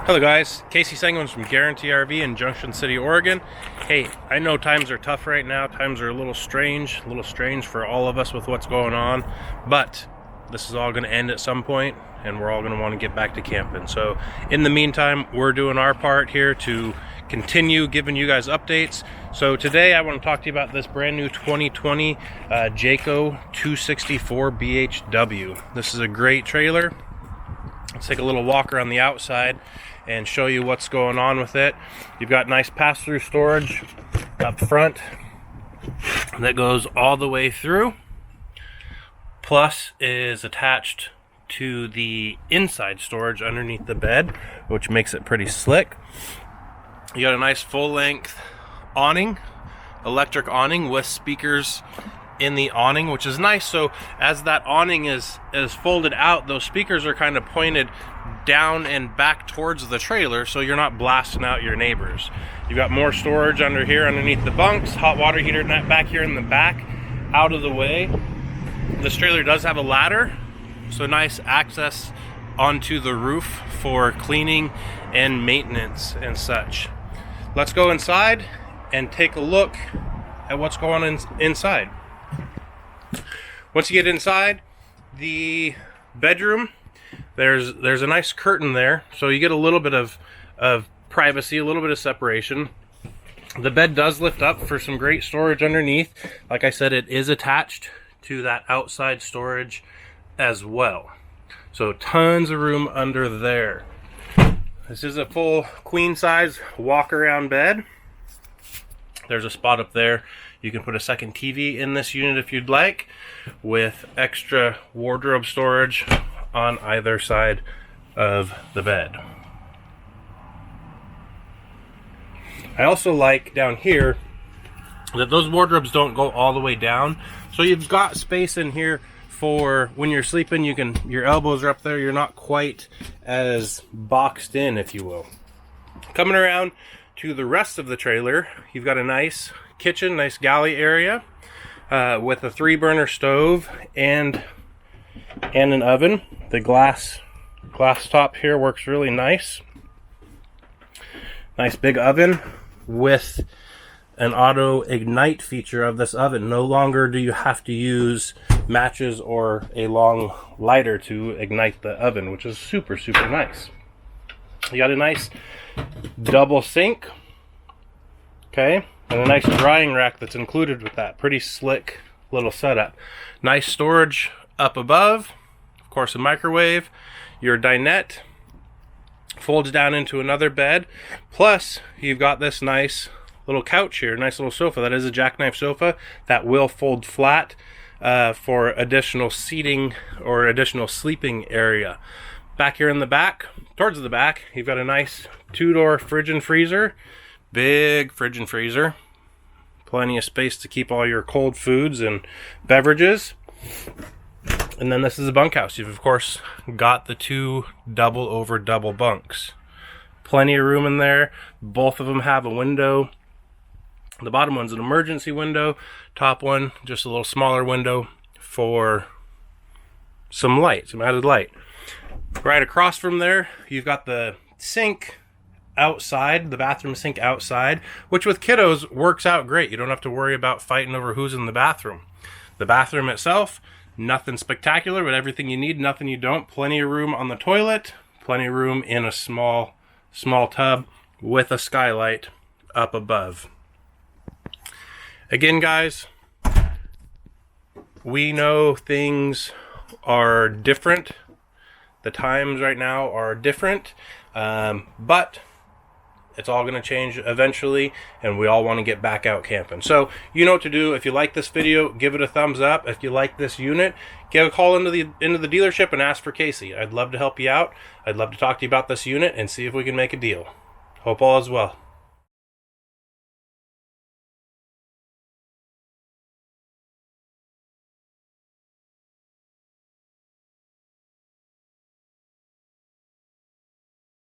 Hello guys, Casey Sanguins from Guaranty RV in Junction City, Oregon. Hey, I know times are tough right now. Times are a little strange for all of us with what's going on, but this is all going to end at some point and we're all going to want to get back to camping. So in the meantime, we're doing our part here to continue giving you guys updates. So today I want to talk to you about this brand new 2020 Jayco 264 BHW. This is a great trailer. Let's take a little walk around the outside and show you what's going on with it. You've got nice pass-through storage up front that goes all the way through, plus is attached to the inside storage underneath the bed, which makes it pretty slick. You got a nice full-length awning, electric awning with speakers in the awning, which is nice. So as that awning is folded out, those speakers are kind of pointed down and back towards the trailer, so you're not blasting out your neighbors. You've got more storage under here underneath the bunks, hot water heater back here in the back, out of the way. This trailer does have a ladder, so nice access onto the roof for cleaning and maintenance and such. Let's go inside and take a look at what's going on inside. Once you get inside the bedroom, there's a nice curtain there, so you get a little bit of privacy, a little bit of separation. The bed does lift up for some great storage underneath. Like I said, it is attached to that outside storage as well, so tons of room under there. This is a full queen size walk around bed. There's a spot up there. You can put a second TV in this unit if you'd like, with extra wardrobe storage on either side of the bed. I also like down here that those wardrobes don't go all the way down, so you've got space in here for when you're sleeping. Your elbows are up there, you're not quite as boxed in, if you will. Coming around to the rest of the trailer, you've got a nice kitchen, nice galley area with a 3-burner stove and an oven. The glass top here works really nice. Nice big oven with an auto ignite feature of this oven. No longer do you have to use matches or a long lighter to ignite the oven, which is super nice. You got a nice double sink, okay, and a nice drying rack that's included with that. Pretty slick little setup. Nice storage up above, of course a microwave. Your dinette folds down into another bed, plus you've got this nice little couch here, nice little sofa. That is a jackknife sofa that will fold flat for additional seating or additional sleeping area. Back here in the back, towards the back, you've got a nice 2-door fridge and freezer. Big fridge and freezer. Plenty of space to keep all your cold foods and beverages. And then this is a bunkhouse. You've of course got the 2 double bunks. Plenty of room in there. Both of them have a window. The bottom one's an emergency window. Top one, just a little smaller window for some light, some added light. Right across from there, you've got the sink outside, the bathroom sink outside, which with kiddos works out great. You don't have to worry about fighting over who's in the bathroom. The bathroom itself, nothing spectacular, but everything you need, nothing you don't. Plenty of room on the toilet, plenty of room in a small tub with a skylight up above. Again, guys, we know things are different. The times right now are different, but it's all going to change eventually, and we all want to get back out camping. So you know what to do. If you like this video, give it a thumbs up. If you like this unit, give a call into the dealership and ask for Casey. I'd love to help you out. I'd love to talk to you about this unit and see if we can make a deal. Hope all is well.